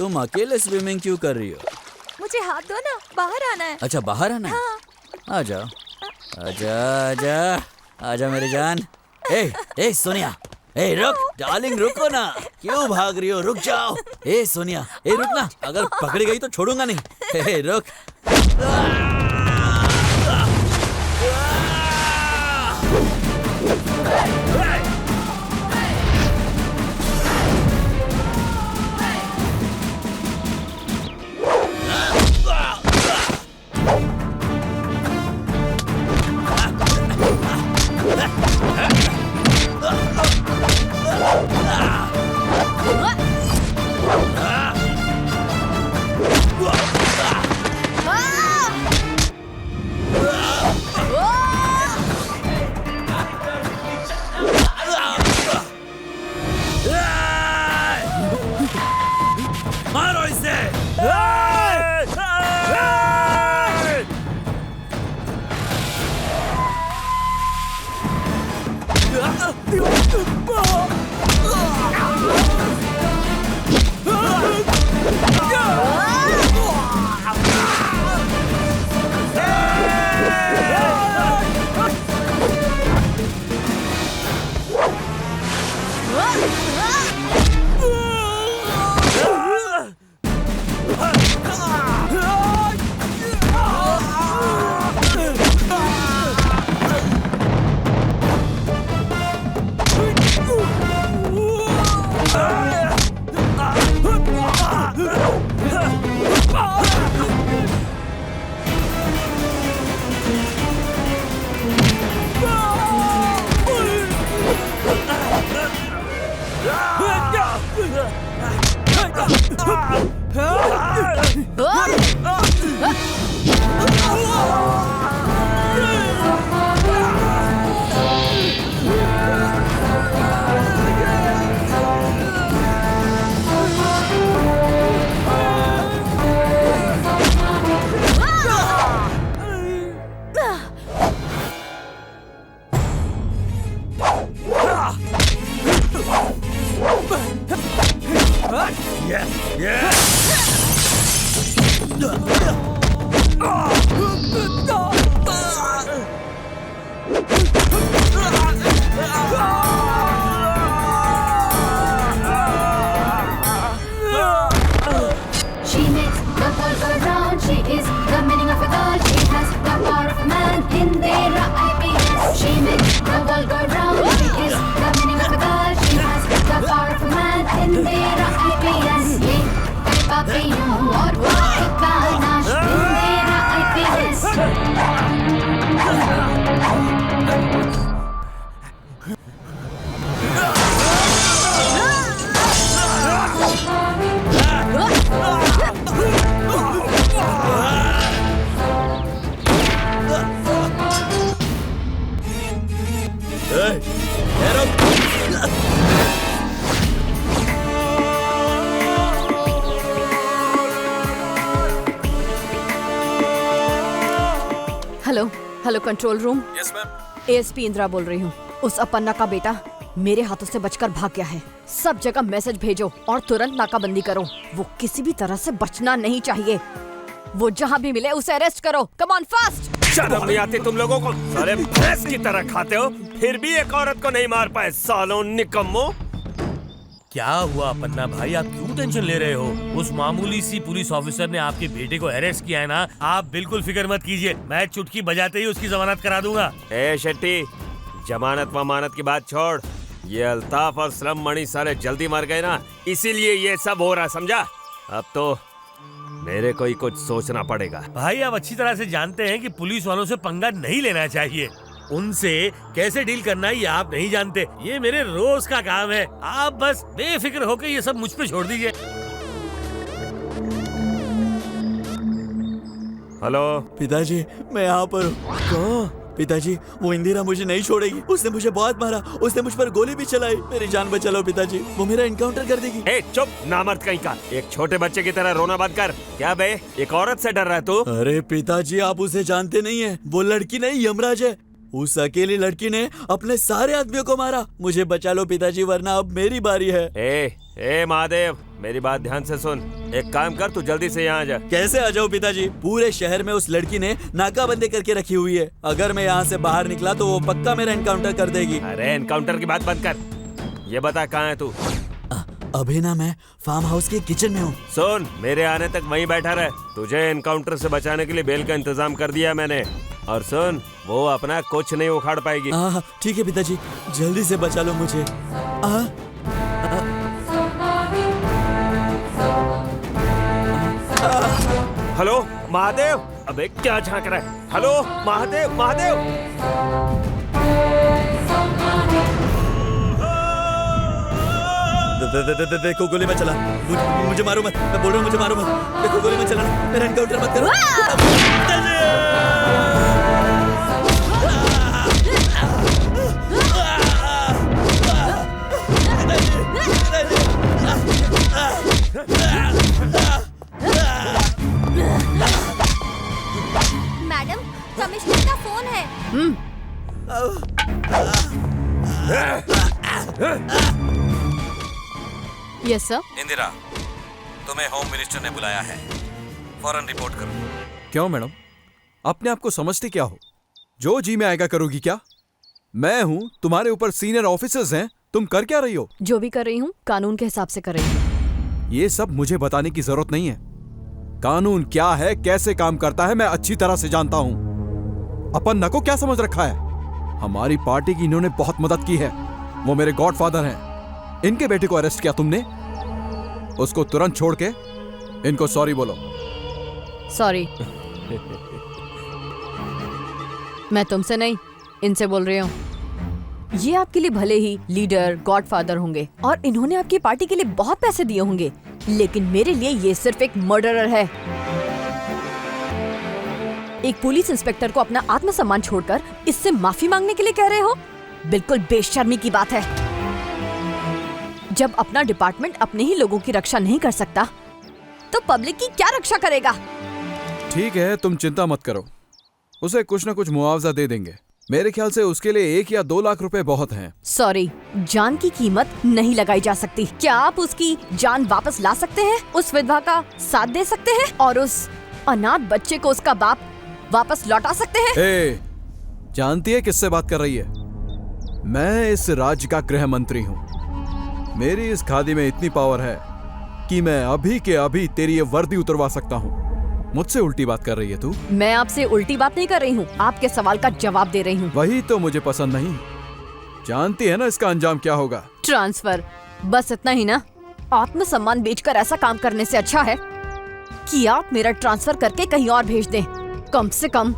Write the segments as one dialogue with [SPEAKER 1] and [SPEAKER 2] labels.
[SPEAKER 1] तुम अकेले स्विमिंग क्यों कर रही हो?
[SPEAKER 2] मुझे हाथ दो ना, बाहर आना है।
[SPEAKER 1] अच्छा बाहर आना है?
[SPEAKER 2] हाँ।
[SPEAKER 1] आ जाओ, आजा आजा आजा मेरी जान। ए सोनिया, ए रुक डार्लिंग, रुको ना, क्यों भाग रही हो? रुक जाओ। ए सोनिया, ए रुक ना, अगर पकड़ी गई तो छोड़ूंगा नहीं। ए रुक। मारो इसे।
[SPEAKER 3] She makes the world go round. She is the meaning of a girl. She has the power of a man. Indira IPS. She makes the world go round. She is the meaning of a girl. She has the power of a man. Indira IPS. ये पापियों और वार का नाश. Indira IPS.
[SPEAKER 2] Hello hello, control room.
[SPEAKER 4] Yes ma'am.
[SPEAKER 2] ASP Indira बोल रही हूँ। उस अपन्ना का बेटा मेरे हाथों से बचकर भाग गया है। सब जगह मैसेज भेजो और तुरंत नाकाबंदी करो। वो किसी भी तरह से बचना नहीं चाहिए। वो जहाँ भी मिले उसे अरेस्ट करो। Come on fast.
[SPEAKER 4] शर्म नहीं आती तुम लोगों को? साले भैंस की तरह खाते हो, फिर भी एक औरत को नहीं मार पाए, सालों निकम्मो।
[SPEAKER 5] क्या हुआ पन्ना भाई, आप क्यों टेंशन ले रहे हो? उस मामूली सी पुलिस ऑफिसर ने आपके बेटे को अरेस्ट किया है ना, आप बिल्कुल फिक्र मत कीजिए, मैं चुटकी बजाते ही उसकी जमानत करा दूंगा।
[SPEAKER 4] ए शेट्टी, जमानत वमानत की बात छोड़। ये अल्ताफ और स्लम मणि साले जल्दी मर गए ना, इसीलिए ये सब हो रहा, समझा? अब तो मेरे को ही कुछ सोचना पड़ेगा।
[SPEAKER 5] भाई आप अच्छी तरह से जानते हैं कि पुलिस वालों से पंगा नहीं लेना चाहिए। उनसे कैसे डील करना है ये आप नहीं जानते, ये मेरे रोज का काम है। आप बस बेफिक्र होकर ये सब मुझ पे छोड़ दीजिए।
[SPEAKER 4] हेलो
[SPEAKER 1] पिताजी, मैं यहाँ पर हूँ। कहाँ? पिताजी, वो इंदिरा मुझे नहीं छोड़ेगी। उसने मुझे बहुत मारा, उसने मुझ पर गोली भी चलाई। मेरी जान बचा लो पिताजी, वो मेरा इनकाउंटर कर देगी।
[SPEAKER 4] ए चुप, नामर्द कहीं का, एक छोटे बच्चे की तरह रोना बंद कर। क्या बे, एक औरत से डर रहा है तू?
[SPEAKER 1] अरे पिताजी, आप उसे जानते नहीं है। वो लड़की नहीं, यमराज है। उस अकेली लड़की ने अपने सारे आदमियों को मारा। मुझे बचा लो पिताजी, वरना अब मेरी बारी है।
[SPEAKER 4] ए ए महादेव, मेरी बात ध्यान से सुन। एक काम कर, तू जल्दी से यहाँ आ जा।
[SPEAKER 1] कैसे आ जाऊं पिताजी? पूरे शहर में उस लड़की ने नाकाबंदी करके रखी हुई है। अगर मैं यहाँ से बाहर निकला तो वो पक्का मेरा एनकाउंटर कर देगी।
[SPEAKER 4] अरे एनकाउंटर की बात बंद कर। ये बता कहाँ है तू?
[SPEAKER 1] अभी ना मैं फार्म हाउस के किचन में हूँ।
[SPEAKER 4] सुन, मेरे आने तक वहीं बैठा रहे। तुझे एनकाउंटर से बचाने के लिए बेल का इंतजाम कर दिया मैंने। और सुन, वो अपना कुछ नहीं उखाड़ पाएगी।
[SPEAKER 1] ठीक है पिताजी, जल्दी से बचा लो मुझे।
[SPEAKER 4] हेलो महादेव, अबे क्या झांक रहा है? हेलो महादेव, महादेव।
[SPEAKER 1] देखो गोली मत चला, मुझे मारो मत। मैं बोल रहा हूँ मुझे मारो मत। देखो गोली मत चला, मेरा एनकाउंटर मत करो।
[SPEAKER 6] मैडम, कमिश्नर का फोन है।
[SPEAKER 2] Yes sir.
[SPEAKER 7] इंदिरा, तुम्हें होम मिनिस्टर ने बुलाया है, फौरन रिपोर्ट करो।
[SPEAKER 8] क्यों मैडम, अपने आप को समझते क्या हो? जो जी में आएगा करोगी क्या? मैं हूं, तुम्हारे ऊपर सीनियर ऑफिसर्स हैं, तुम कर क्या रही हो?
[SPEAKER 2] जो भी कर रही हूँ कानून के हिसाब से कर रही हूँ।
[SPEAKER 8] ये सब मुझे बताने की जरूरत नहीं है। कानून क्या है, कैसे काम करता है, मैं अच्छी तरह से जानता हूं। अपन को क्या समझ रखा है? हमारी पार्टी की इन्होंने बहुत मदद की है। वो मेरे गॉडफादर हैं। इनके बेटे को अरेस्ट किया तुमने, उसको तुरंत छोड़ के इनको सॉरी बोलो।
[SPEAKER 2] सॉरी। मैं तुमसे नहीं, इनसे बोल रही हूँ। ये आपके लिए भले ही लीडर, गॉडफादर होंगे और इन्होंने आपकी पार्टी के लिए बहुत पैसे दिए होंगे, लेकिन मेरे लिए ये सिर्फ एक मर्डरर है। एक पुलिस इंस्पेक्टर को अपना आत्मसम्मान छोड़कर इससे माफी मांगने के लिए कह रहे हो? बिल्कुल बेशर्मी की बात है। जब अपना डिपार्टमेंट अपने ही लोगों की रक्षा नहीं कर सकता, तो पब्लिक की क्या रक्षा करेगा?
[SPEAKER 8] ठीक है, तुम चिंता मत करो, उसे कुछ न कुछ मुआवजा दे देंगे। मेरे ख्याल से उसके लिए 1 या 2 लाख रुपए बहुत हैं।
[SPEAKER 2] सॉरी, जान की कीमत नहीं लगाई जा सकती। क्या आप उसकी जान वापस ला सकते हैं? उस विधवा का साथ दे सकते हैं और उस अनाथ बच्चे को उसका बाप वापस लौटा सकते हैं?
[SPEAKER 8] जानती है किससे बात कर रही है? मैं इस राज्य का गृह मंत्री हूँ। मेरी इस खादी में इतनी पावर है कि मैं अभी के अभी तेरी ये वर्दी उतरवा सकता हूँ। मुझसे उल्टी बात कर रही है तू?
[SPEAKER 2] मैं आपसे उल्टी बात नहीं कर रही हूँ, आपके सवाल का जवाब दे रही हूँ।
[SPEAKER 8] वही तो मुझे पसंद नहीं। जानती है ना इसका अंजाम क्या होगा?
[SPEAKER 2] ट्रांसफर, बस इतना ही ना? आत्मसम्मान बेचकर ऐसा काम करने से अच्छा है कि आप मेरा ट्रांसफर करके कहीं और भेज दें। कम से कम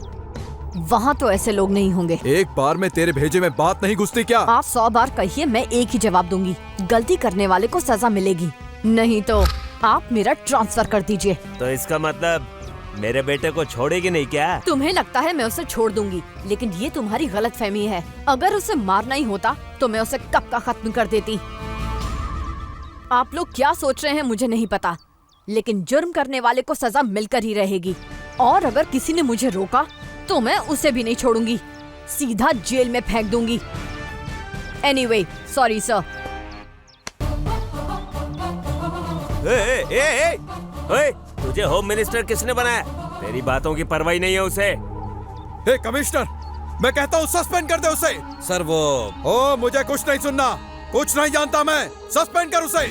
[SPEAKER 2] वहाँ तो ऐसे लोग नहीं होंगे।
[SPEAKER 8] एक बार में तेरे भेजे में बात नहीं घुसती क्या?
[SPEAKER 2] आप 100 बार कहिए, मैं एक ही जवाब दूंगी। गलती करने वाले को सजा मिलेगी, नहीं तो आप मेरा ट्रांसफर कर दीजिए।
[SPEAKER 4] तो इसका मतलब मेरे बेटे को छोड़ेगी नहीं क्या?
[SPEAKER 2] तुम्हें लगता है मैं उसे छोड़ दूंगी, लेकिन ये तुम्हारी गलतफहमी है। अगर उसे मारना ही होता तो मैं उसे कब का खत्म कर देती। आप लोग क्या सोच रहे हैं मुझे नहीं पता, लेकिन जुर्म करने वाले को सजा मिलकर ही रहेगी। और अगर किसी ने मुझे रोका तो मैं उसे भी नहीं छोड़ूंगी, सीधा जेल में फेंक दूंगी। Anyway, sorry sir.
[SPEAKER 4] तुझे होम मिनिस्टर किसने बनाया? तेरी बातों की परवाही नहीं है उसे।
[SPEAKER 8] कमिश्नर, मैं कहता हूँ सस्पेंड कर दे उसे।
[SPEAKER 7] सर वो
[SPEAKER 8] ओ, मुझे कुछ नहीं सुनना, कुछ नहीं जानता मैं। सस्पेंड कर उसे।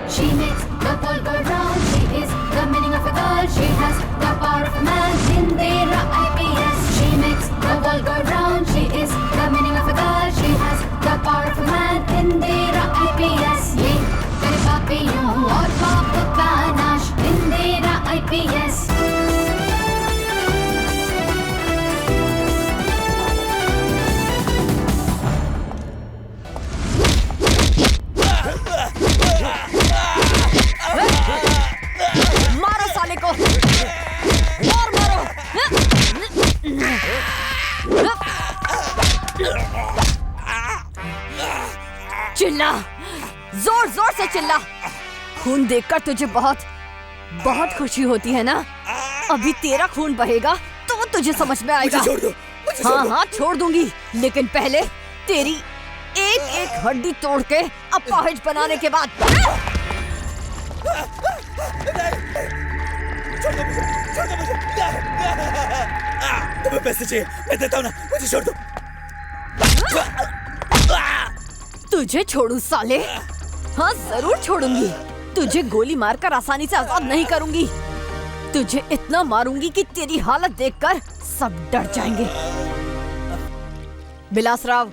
[SPEAKER 3] She makes the world go round. She is the meaning of a girl. She has the power of a man. Indira IPS. She makes the world go round. She is the meaning of a girl. She has the power of a man. Indira IPS. ये करे पापियों और पाप का नाश। Indira IPS.
[SPEAKER 2] मारो साले को और मारो। चिल्ला, जोर जोर से चिल्ला। खून देखकर तुझे बहुत बहुत खुशी होती है ना? अभी तेरा खून बहेगा तो तुझे समझ में आएगा।
[SPEAKER 1] मुझे छोड़ दो, मुझे छोड़
[SPEAKER 2] हाँ
[SPEAKER 1] दो।
[SPEAKER 2] हाँ छोड़ दूंगी, लेकिन पहले तेरी एक एक हड्डी तोड़ के अपाहिज बनाने के बाद।
[SPEAKER 1] तुम्हें पैसे चाहिए, मैं देता हूँ ना, मुझे छोड़ दो।
[SPEAKER 2] तुझे छोड़ू साले? हाँ जरूर छोड़ूंगी। तुझे गोली मारकर आसानी से आजाद नहीं करूंगी। तुझे इतना मारूंगी कि तेरी हालत देखकर सब डर जाएंगे। बिलासराव,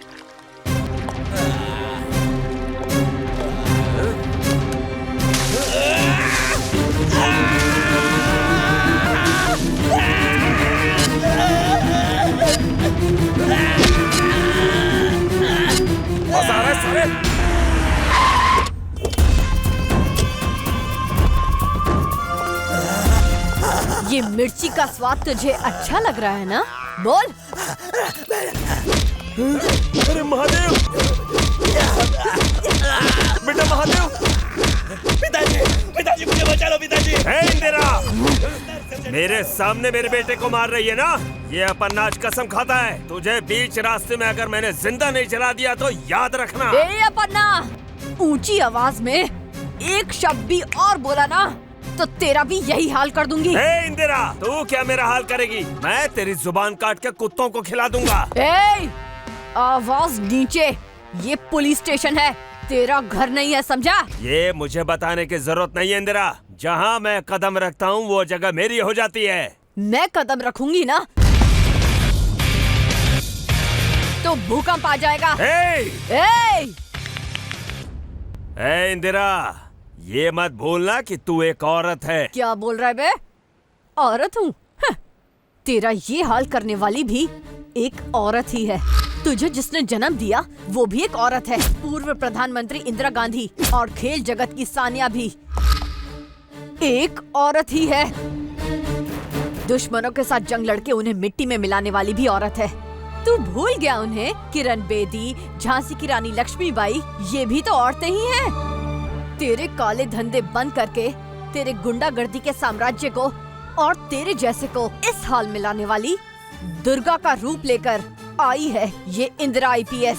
[SPEAKER 4] मजा आ रहा है सारे।
[SPEAKER 2] ये मिर्ची का स्वाद तुझे अच्छा लग रहा है ना? बोल।
[SPEAKER 4] अरे महादेव, बेटा महादेव,
[SPEAKER 1] पिताजी मुझे बचा लो पिताजी।
[SPEAKER 4] हे इंदिरा, मेरे सामने मेरे बेटे को मार रही है ना? ये अपन्ना आज कसम खाता है, तुझे बीच रास्ते में अगर मैंने जिंदा नहीं जला दिया तो याद रखना।
[SPEAKER 2] ए अपन्ना, ऊंची आवाज में एक शब्द भी और बोला ना तो तेरा भी यही हाल कर दूंगी।
[SPEAKER 4] हे इंदिरा, तू क्या मेरा हाल करेगी? मैं तेरी जुबान काट के कुत्तों को खिला दूंगा।
[SPEAKER 2] ए, आवाज नीचे, ये पुलिस स्टेशन है, तेरा घर नहीं है, समझा?
[SPEAKER 4] ये मुझे बताने की जरूरत नहीं है इंदिरा, जहाँ मैं कदम रखता हूँ वो जगह मेरी हो जाती है।
[SPEAKER 2] मैं कदम रखूंगी ना तो भूकंप आ जाएगा।
[SPEAKER 4] ए इंदिरा, ये मत भूलना कि तू एक औरत है।
[SPEAKER 2] क्या बोल रहा है बे? औरत हूँ? तेरा ये हाल करने वाली भी एक औरत ही है। तुझे जिसने जन्म दिया वो भी एक औरत है। पूर्व प्रधानमंत्री इंदिरा गांधी और खेल जगत की सानिया भी एक औरत ही है। दुश्मनों के साथ जंग लड़के उन्हें मिट्टी में मिलाने वाली भी औरत है। तू भूल गया उन्हें? किरण बेदी, झांसी की रानी लक्ष्मीबाई, ये भी तो औरतें ही हैं। तेरे काले धंधे बंद करके तेरे गुंडागर्दी के साम्राज्य को और तेरे जैसे को इस हाल में लाने वाली दुर्गा का रूप लेकर आई है ये इंदिरा IPS।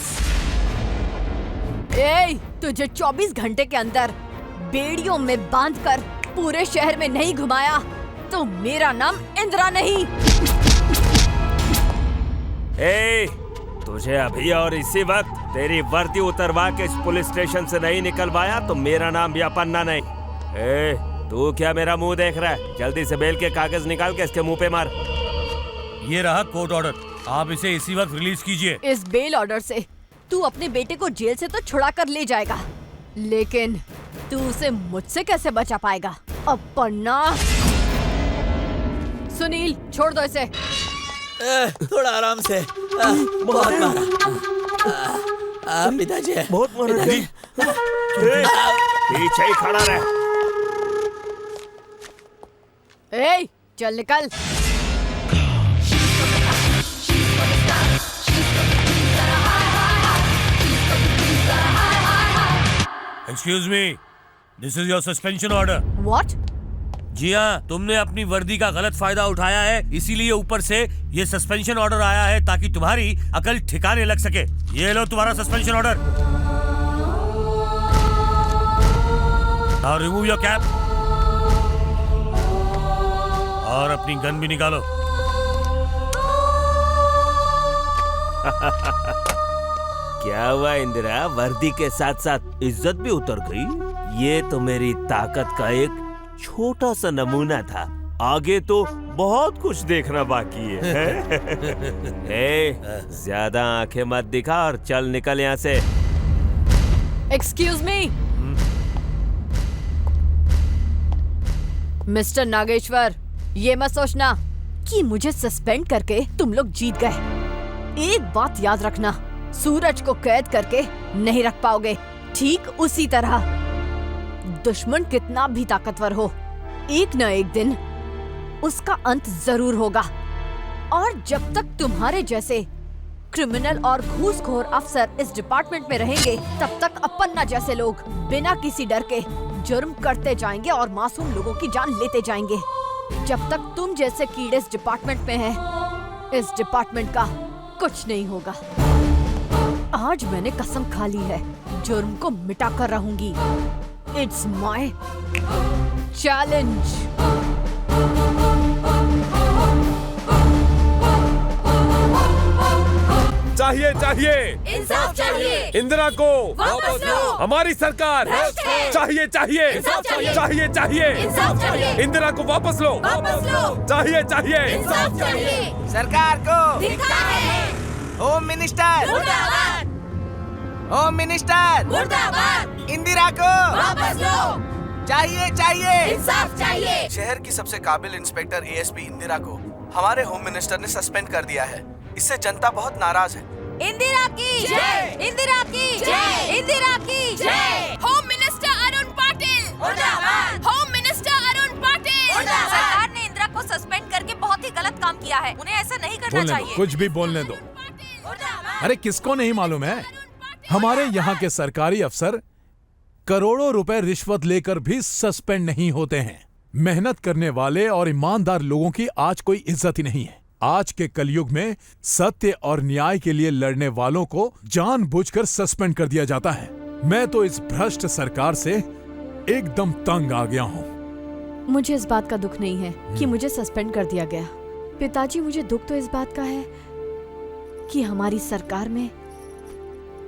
[SPEAKER 2] तुझे 24 घंटे के अंदर बेड़ियों में बांधकर पूरे शहर में नहीं घुमाया तो मेरा नाम इंदिरा नहीं।
[SPEAKER 4] तुझे अभी और इसी वक्त तेरी वर्दी उतरवा के इस पुलिस स्टेशन से नहीं निकलवाया तो मेरा नाम भी अपन्ना नहीं। तू क्या मेरा मुंह देख रहा है? जल्दी से बेल के कागज निकाल के इसके मुंह पे मार।
[SPEAKER 5] ये रहा कोर्ट ऑर्डर, आप इसे इसी वक्त रिलीज कीजिए।
[SPEAKER 2] इस बेल ऑर्डर से तू अपने बेटे को जेल से तो छुड़ा कर ले जाएगा, लेकिन तू उसे मुझसे कैसे बचा पाएगा? अपन्ना। सुनील, छोड़ दो इसे।
[SPEAKER 1] थोड़ा आराम से। बहुत मारा। पिताजी,
[SPEAKER 4] बहुत मारा जी। पीछे ही खड़ा रहे।
[SPEAKER 2] चल निकल।
[SPEAKER 5] Excuse me, this is your suspension order.
[SPEAKER 2] What?
[SPEAKER 5] जी हाँ, तुमने अपनी वर्दी का गलत फायदा उठाया है, इसीलिए ऊपर से ये सस्पेंशन ऑर्डर आया है ताकि तुम्हारी अकल ठिकाने लग सके। ये लो तुम्हारा suspension order. Now remove your cap और अपनी गन भी निकालो।
[SPEAKER 4] क्या हुआ इंदिरा, वर्दी के साथ साथ इज्जत भी उतर गई? ये तो मेरी ताकत का एक छोटा सा नमूना था, आगे तो बहुत कुछ देखना बाकी है। ज्यादा आंखें मत दिखा और चल निकल यहाँ से।
[SPEAKER 2] एक्सक्यूज मी मिस्टर नागेश्वर, ये मत सोचना कि मुझे सस्पेंड करके तुम लोग जीत गए। एक बात याद रखना, सूरज को कैद करके नहीं रख पाओगे। ठीक उसी तरह दुश्मन कितना भी ताकतवर हो, एक न एक दिन उसका अंत जरूर होगा। और जब तक तुम्हारे जैसे क्रिमिनल और घूसखोर अफसर इस डिपार्टमेंट में रहेंगे, तब तक अपन्ना जैसे लोग बिना किसी डर के जुर्म करते जाएंगे और मासूम लोगों की जान लेते जाएंगे। जब तक तुम जैसे कीड़े इस डिपार्टमेंट में हैं, इस डिपार्टमेंट का कुछ नहीं होगा। आज मैंने कसम खा ली है, जुर्म को मिटा कर रहूंगी। It's my challenge.
[SPEAKER 9] चाहिए चाहिए
[SPEAKER 6] इंसाफ चाहिए।
[SPEAKER 9] इंदिरा को
[SPEAKER 6] वापस लो।
[SPEAKER 9] हमारी सरकार
[SPEAKER 6] भ्रष्ट है।
[SPEAKER 9] चाहिए चाहिए
[SPEAKER 6] इंसाफ चाहिए।
[SPEAKER 9] चाहिए चाहिए
[SPEAKER 6] इंसाफ चाहिए।
[SPEAKER 9] इंदिरा को वापस लो
[SPEAKER 6] वापस लो।
[SPEAKER 9] चाहिए चाहिए
[SPEAKER 6] इंसाफ चाहिए।
[SPEAKER 10] सरकार को
[SPEAKER 6] धिक्कार है।
[SPEAKER 10] होम मिनिस्टर
[SPEAKER 6] मुर्दाबाद।
[SPEAKER 10] होम मिनिस्टर
[SPEAKER 6] मुर्दाबाद।
[SPEAKER 10] इंदिरा को
[SPEAKER 6] वापस लो।
[SPEAKER 10] चाहिए चाहिए
[SPEAKER 6] इंसाफ चाहिए।
[SPEAKER 10] शहर की सबसे काबिल इंस्पेक्टर एएसपी इंदिरा को हमारे होम मिनिस्टर ने सस्पेंड कर दिया है। इससे जनता बहुत नाराज है।
[SPEAKER 6] इंदिरा की जय। इंदिरा की जय। इंदिरा की जय। होम मिनिस्टर अरुण पाटिल मुर्दाबाद। होम मिनिस्टर अरुण पाटिल मुर्दाबाद।
[SPEAKER 11] सरकार ने इंदिरा को सस्पेंड करके बहुत ही गलत काम किया है, उन्हें ऐसा नहीं करना चाहिए।
[SPEAKER 9] कुछ भी बोलने दो।
[SPEAKER 6] मुर्दाबाद।
[SPEAKER 9] अरे किसको नहीं मालूम है, हमारे यहाँ के सरकारी अफसर करोड़ों रुपए रिश्वत लेकर भी सस्पेंड नहीं होते हैं। मेहनत करने वाले और ईमानदार लोगों की आज कोई इज्जत ही नहीं है। आज के कलयुग में सत्य और न्याय के लिए लड़ने वालों को जानबूझकर सस्पेंड कर दिया जाता है। मैं तो इस भ्रष्ट सरकार से एकदम तंग आ गया हूँ।
[SPEAKER 2] मुझे इस बात का दुख नहीं है कि मुझे सस्पेंड कर दिया गया। पिताजी, मुझे दुख तो इस बात का है कि हमारी सरकार में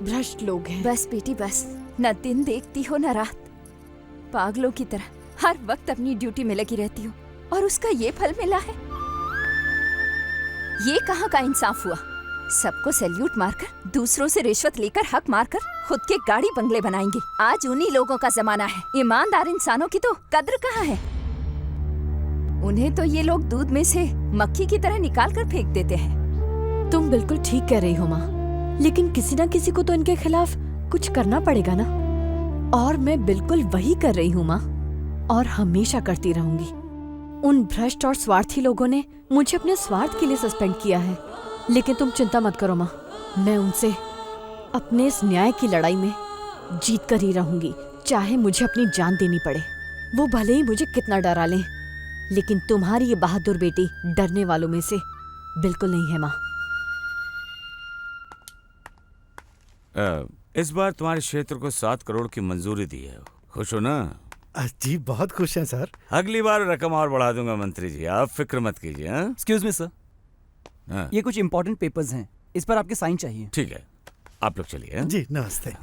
[SPEAKER 2] भ्रष्ट लोग हैं।
[SPEAKER 11] बस बेटी बस, न दिन देखती हो न रात, पागलों की तरह हर वक्त अपनी ड्यूटी में लगी रहती हो और उसका ये फल मिला है। ये कहाँ का इंसाफ हुआ? सबको सैल्यूट मारकर, दूसरों से रिश्वत लेकर, हक मारकर खुद के गाड़ी बंगले बनाएंगे। आज उन्हीं लोगों का जमाना है। ईमानदार इंसानों की तो कद्र कहाँ है? उन्हें तो ये लोग दूध में से मक्खी की तरह निकाल कर फेंक देते हैं।
[SPEAKER 2] तुम बिल्कुल ठीक कह रही हो माँ, लेकिन किसी न किसी को तो इनके खिलाफ कुछ करना पड़ेगा ना। और मैं बिल्कुल वही कर रही हूँ माँ, और हमेशा करती रहूंगी। उन भ्रष्ट और स्वार्थी लोगों ने मुझे अपने स्वार्थ के लिए सस्पेंड किया है, लेकिन तुम चिंता मत करो माँ, मैं उनसे अपने इस न्याय की लड़ाई में जीत कर ही रहूंगी, चाहे मुझे अपनी जान देनी पड़े। वो भले ही मुझे कितना डरा लें, लेकिन तुम्हारी ये बहादुर बेटी डरने वालों में से बिल्कुल नहीं है माँ।
[SPEAKER 12] इस बार तुम्हारे क्षेत्र को 7 करोड़ की मंजूरी दी है, खुश हो ना?
[SPEAKER 13] जी बहुत खुश हैं सर।
[SPEAKER 12] अगली बार रकम और बढ़ा दूंगा मंत्री जी, आप फिक्र मत कीजिए।
[SPEAKER 14] एक्सक्यूज मी सर, ये कुछ इंपॉर्टेंट पेपर्स हैं, इस पर आपके साइन चाहिए।
[SPEAKER 12] ठीक है, आप लोग चलिए।
[SPEAKER 13] जी नमस्ते।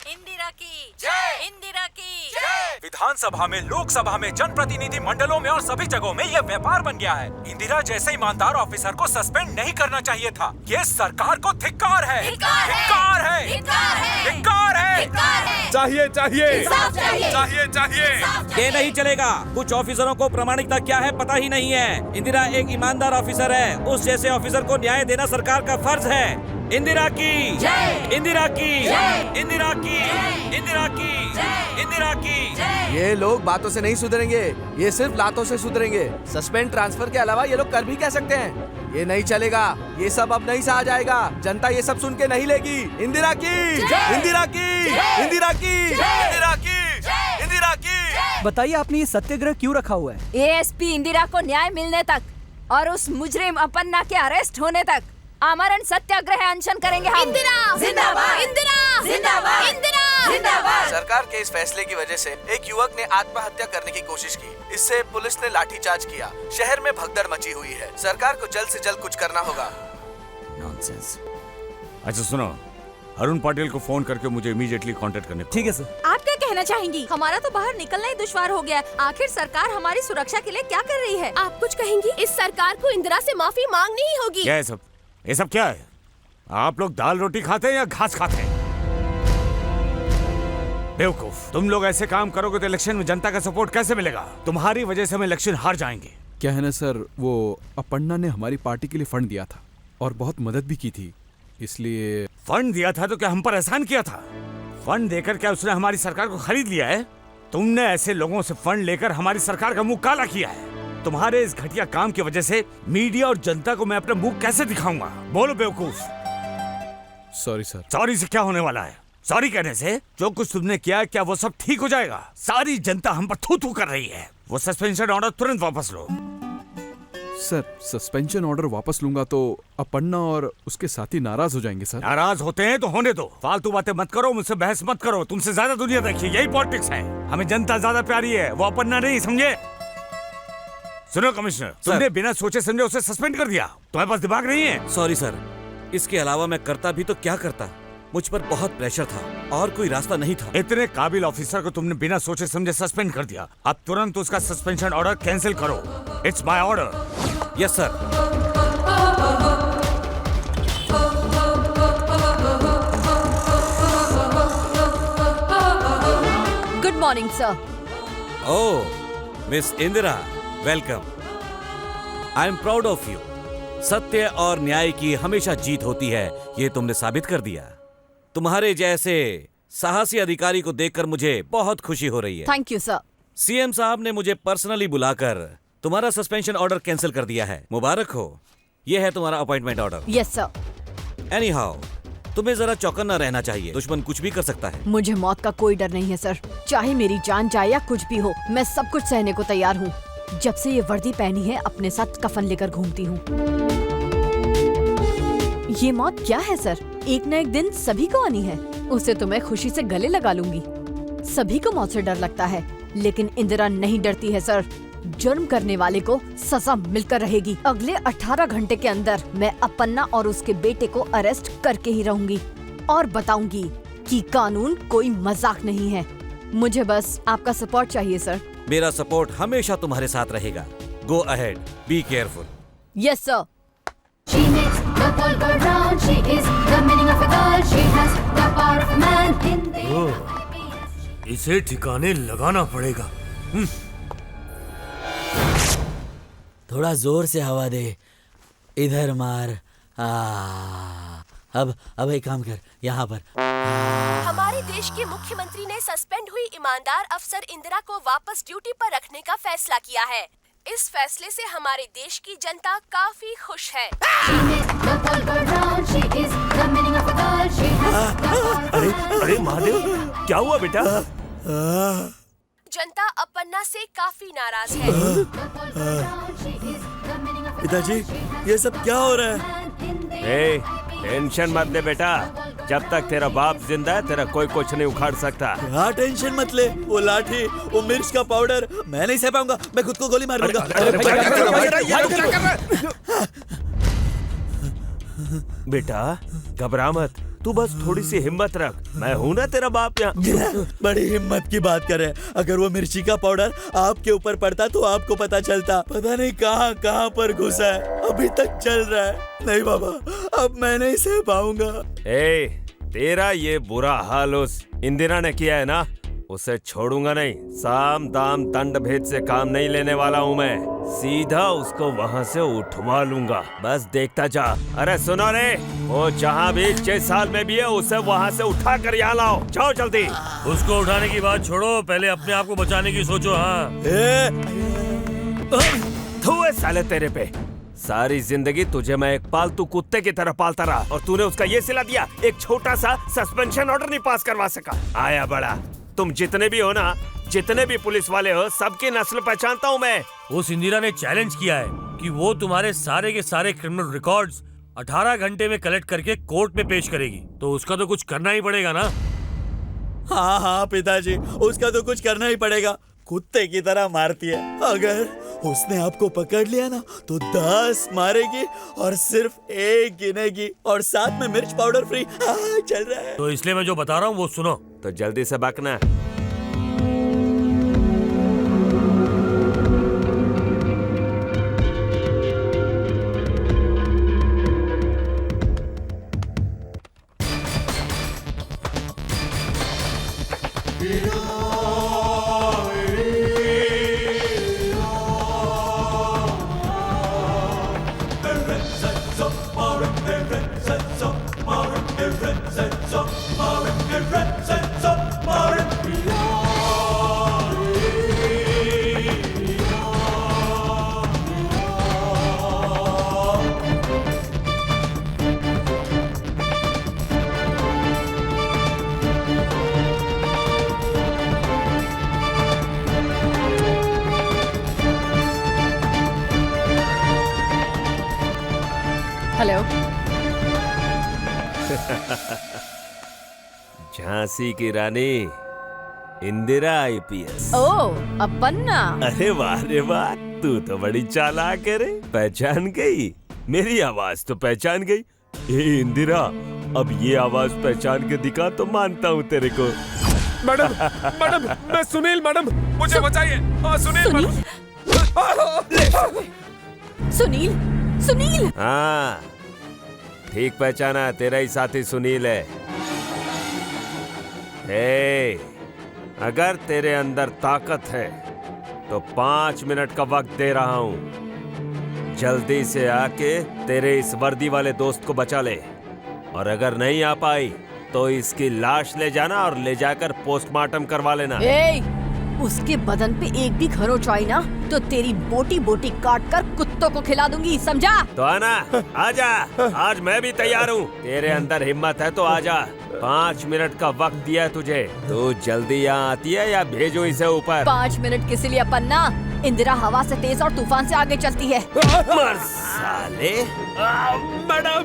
[SPEAKER 11] इंदिरा की जय। इंदिरा की
[SPEAKER 15] जय। विधानसभा में, लोकसभा में, जनप्रतिनिधि मंडलों में और सभी जगहों में यह व्यापार बन गया है। इंदिरा जैसे ईमानदार ऑफिसर को सस्पेंड नहीं करना चाहिए था। ये सरकार को धिक्कार है।
[SPEAKER 6] धिक्कार है।
[SPEAKER 15] धिक्कार है।
[SPEAKER 6] धिक्कार है।
[SPEAKER 15] धिक्कार है।
[SPEAKER 6] धिक्कार है।
[SPEAKER 9] चाहिए चाहिए
[SPEAKER 6] इंसाफ चाहिए।
[SPEAKER 9] चाहिए चाहिए।
[SPEAKER 1] ये नहीं चलेगा। कुछ ऑफिसरों को प्रामाणिकता क्या है पता ही नहीं है। इंदिरा एक ईमानदार ऑफिसर है, उस जैसे ऑफिसर को न्याय देना सरकार का फर्ज है। इंदिरा की
[SPEAKER 6] जय।
[SPEAKER 1] इंदिरा की
[SPEAKER 6] जय।
[SPEAKER 1] इंदिरा की इंदिरा की इंदिरा की।
[SPEAKER 10] ये लोग बातों से नहीं सुधरेंगे, ये सिर्फ लातों से सुधरेंगे। सस्पेंड, ट्रांसफर के अलावा ये लोग कर भी कह सकते हैं। ये नहीं चलेगा, ये सब अब नहीं सहा जाएगा। जनता ये सब सुन के नहीं लेगी। इंदिरा की इंदिरा की इंदिरा की इंदिरा की इंदिरा की।
[SPEAKER 14] बताइए आपने ये सत्याग्रह क्यों रखा हुआ है?
[SPEAKER 11] एएसपी इंदिरा को न्याय मिलने तक और उस मुजरिम अपन्ना के अरेस्ट होने तक आमरण सत्याग्रह अनशन करेंगे हम।
[SPEAKER 6] इंदिरा जिंदाबाद। इंदिरा जिंदाबाद। इंदिरा जिंदाबाद।
[SPEAKER 10] सरकार के इस फैसले की वजह से एक युवक ने आत्महत्या करने की कोशिश की। इससे पुलिस ने लाठीचार्ज किया। शहर में भगदड़ मची हुई है। सरकार को जल्द से जल्द कुछ करना होगा।
[SPEAKER 12] नॉनसेंस। अच्छा सुनो, अरुण पाटिल को फोन करके मुझे इमीडिएटली कांटेक्ट करने।
[SPEAKER 14] ठीक है सर।
[SPEAKER 11] आप क्या कहना चाहेंगी? हमारा तो बाहर निकलना ही दुश्वार हो गया है। आखिर सरकार हमारी सुरक्षा के लिए क्या कर रही है?
[SPEAKER 6] आप कुछ कहेंगी? इस सरकार को इंदिरा से माफी मांगनी ही होगी।
[SPEAKER 12] क्या है सब? ये सब क्या है? आप लोग दाल रोटी खाते हैं या घास खाते हैं? बेवकूफ, तुम लोग ऐसे काम करोगे तो इलेक्शन में जनता का सपोर्ट कैसे मिलेगा? तुम्हारी वजह से हम इलेक्शन हार जाएंगे।
[SPEAKER 8] क्या है ना सर, वो अपर्णा ने हमारी पार्टी के लिए फंड दिया था और बहुत मदद भी की थी, इसलिए।
[SPEAKER 12] फंड दिया था तो क्या हम पर एहसान किया था? फंड देकर क्या उसने हमारी सरकार को खरीद लिया है? तुमने ऐसे लोगों से फंड लेकर हमारी सरकार का मुंह काला किया है। तुम्हारे इस घटिया काम की वजह से मीडिया और जनता को मैं अपना मुंह कैसे दिखाऊंगा? बोलो बेवकूफ।
[SPEAKER 8] Sorry sir.
[SPEAKER 12] सॉरी से क्या होने वाला है? सॉरी कहने से जो कुछ तुमने किया, क्या वो सब ठीक हो जाएगा? सारी जनता हम पर थू थू कर रही है। वो सस्पेंशन ऑर्डर तुरंत वापस लो।
[SPEAKER 8] सर सस्पेंशन ऑर्डर वापस लूंगा तो अपर्णा और उसके साथी नाराज हो जाएंगे सर।
[SPEAKER 12] नाराज होते हैं तो होने दो, फालतू बातें मत करो, मुझसे बहस मत करो। तुमसे ज्यादा दुनिया देखी, यही पॉलिटिक्स है। हमें जनता ज्यादा प्यारी है, वो अपर्णा नहीं, समझे? सुनो कमिश्नर, तुमने बिना सोचे समझे उसे सस्पेंड कर दिया। तुम्हारे पास दिमाग नहीं है?
[SPEAKER 7] सॉरी सर, इसके अलावा मैं करता भी तो क्या करता, मुझ पर बहुत प्रेशर था और कोई रास्ता नहीं था।
[SPEAKER 12] इतने काबिल ऑफिसर को तुमने बिना सोचे समझे सस्पेंड कर दिया। अब तुरंत उसका सस्पेंशन ऑर्डर कैंसिल करो। It's my order.
[SPEAKER 7] Yes sir.
[SPEAKER 2] Good morning sir.
[SPEAKER 7] Oh miss Indira, welcome. I am proud of you. सत्य और न्याय की हमेशा जीत होती है, ये तुमने साबित कर दिया। तुम्हारे जैसे साहसी अधिकारी को देखकर मुझे बहुत खुशी हो रही है।
[SPEAKER 2] Thank you sir.
[SPEAKER 7] सीएम साहब ने मुझे पर्सनली बुलाकर तुम्हारा सस्पेंशन ऑर्डर कैंसिल कर दिया है। मुबारक हो, यह है तुम्हारा appointment order.
[SPEAKER 2] Yes sir.
[SPEAKER 7] Any how, तुम्हें जरा चौकन्ना रहना चाहिए, दुश्मन कुछ भी कर सकता है।
[SPEAKER 2] मुझे मौत का कोई डर नहीं है सर, चाहे मेरी जान जाए या कुछ भी हो, मैं सब कुछ सहने को तैयार हूँ। जब से ये वर्दी पहनी है अपने साथ कफन लेकर घूमती हूँ। ये मौत क्या है सर, एक न एक दिन सभी को आनी है। उसे तो मैं खुशी से गले लगा लूंगी। सभी को मौत से डर लगता है, लेकिन इंदिरा नहीं डरती है सर। जुर्म करने वाले को सजा मिलकर रहेगी। अगले 18 घंटे के अंदर मैं अपर्णा और उसके बेटे को अरेस्ट करके ही रहूंगी और बताऊंगी कि कानून कोई मजाक नहीं है। मुझे बस आपका सपोर्ट चाहिए सर।
[SPEAKER 7] मेरा सपोर्ट हमेशा तुम्हारे साथ रहेगा। Go ahead, be careful.
[SPEAKER 2] Yes sir.
[SPEAKER 3] She makes the world go round. She is the meaning of a girl. She has the power of a man in the.
[SPEAKER 5] इसे ठिकाने लगाना पड़ेगा।
[SPEAKER 1] थोड़ा जोर से हवा दे, इधर मार। अब एक काम कर, यहाँ पर।
[SPEAKER 6] हमारे देश के मुख्यमंत्री ने सस्पेंड हुई ईमानदार अफसर इंदिरा को वापस ड्यूटी पर रखने का फैसला किया है। इस फैसले से हमारे देश की जनता काफी खुश है।
[SPEAKER 4] अरे महादेव, क्या हुआ बेटा?
[SPEAKER 6] जनता अपर्णा से काफी नाराज है।
[SPEAKER 1] पिताजी, ये सब क्या हो रहा है?
[SPEAKER 4] टेंशन मत ले बेटा, जब तक तेरा बाप जिंदा है तेरा कोई कुछ नहीं उखाड़ सकता।
[SPEAKER 1] हाँ, टेंशन मत ले। वो लाठी, वो मिर्च का पाउडर मैं नहीं सह पाऊंगा। मैं खुद को गोली मार लूंगा।
[SPEAKER 4] बेटा घबरा मत, तू बस थोड़ी सी हिम्मत रख, मैं हूँ ना तेरा बाप यहाँ।
[SPEAKER 1] बड़ी हिम्मत की बात करे। अगर वो मिर्ची का पाउडर आपके ऊपर पड़ता तो आपको पता चलता। पता नहीं कहाँ कहाँ पर घुसा है, अभी तक चल रहा है। नहीं बाबा, अब मैं नहीं सह पाऊंगा।
[SPEAKER 4] तेरा ये बुरा हाल उस इंदिरा ने किया है ना, उसे छोड़ूंगा नहीं। साम दाम दंड भेद से काम नहीं लेने वाला हूँ मैं, सीधा उसको वहाँ से उठवा लूंगा। बस देखता जा। अरे सुनो रे, वो जहाँ भी 6 साल में भी है उसे वहाँ से उठा कर यहाँ लाओ। जाओ जल्दी।
[SPEAKER 5] उसको उठाने की बात छोड़ो, पहले अपने आप को बचाने की सोचो। हाँ,
[SPEAKER 4] धुए साले तेरे पे। सारी जिंदगी तुझे मैं एक पालतू कुत्ते की तरह पालता रहा और तूने उसका ये सिला दिया, एक छोटा सा सस्पेंशन ऑर्डर नहीं पास करवा सका। आया बड़ा। तुम जितने भी हो ना, जितने भी पुलिस वाले हो, सबकी नस्ल पहचानता हूँ मैं।
[SPEAKER 5] उस इंदिरा ने चैलेंज किया है कि वो तुम्हारे सारे के सारे क्रिमिनल रिकॉर्ड्स 18 घंटे में कलेक्ट करके कोर्ट में पेश करेगी, तो उसका तो कुछ करना ही पड़ेगा ना।
[SPEAKER 1] हाँ पिताजी, उसका तो कुछ करना ही पड़ेगा। कुत्ते की तरह मारती है। अगर उसने आपको पकड़ लिया ना तो 10 मारेगी और सिर्फ 1 गिनेगी और साथ में मिर्च पाउडर फ्री। चल रहा है।
[SPEAKER 5] तो इसलिए मैं जो बता रहा हूँ वो सुनो।
[SPEAKER 4] तो जल्दी से बकना। झांसी की रानी इंदिरा आईपीएस।
[SPEAKER 2] ओ अपन्ना।
[SPEAKER 4] अरे वाह रे वाह, तू तो बड़ी चालाक है रे। पहचान गई? मेरी आवाज तो पहचान गई। ए इंदिरा, अब ये आवाज पहचान के दिखा तो मानता हूँ तेरे को।
[SPEAKER 15] मैडम, मैडम, मैं सुनील मैडम, मुझे बचाइए। सुनील मैडम।
[SPEAKER 2] सुनील, सुनील।
[SPEAKER 4] हाँ, ठीक पहचाना, तेरा ही साथी सुनील है। ए, अगर तेरे अंदर ताकत है तो 5 मिनट का वक्त दे रहा हूं। जल्दी से आके तेरे इस वर्दी वाले दोस्त को बचा ले, और अगर नहीं आ पाई तो इसकी लाश ले जाना और ले जाकर पोस्टमार्टम करवा लेना।
[SPEAKER 2] ए, उसके बदन पे एक भी खरोंच आई ना तो तेरी बोटी बोटी काट कर कुत्तों को खिला दूंगी, समझा?
[SPEAKER 4] तो आना, आजा, आज मैं भी तैयार हूँ। तेरे अंदर हिम्मत है तो आजा। 5 मिनट का वक्त दिया है तुझे। तू जल्दी यहाँ आती है या भेजो इसे ऊपर?
[SPEAKER 2] 5 मिनट किस लिए अपन्ना? इंदिरा हवा से तेज और तूफान से आगे चलती है।
[SPEAKER 4] मर साले।
[SPEAKER 15] मैडम,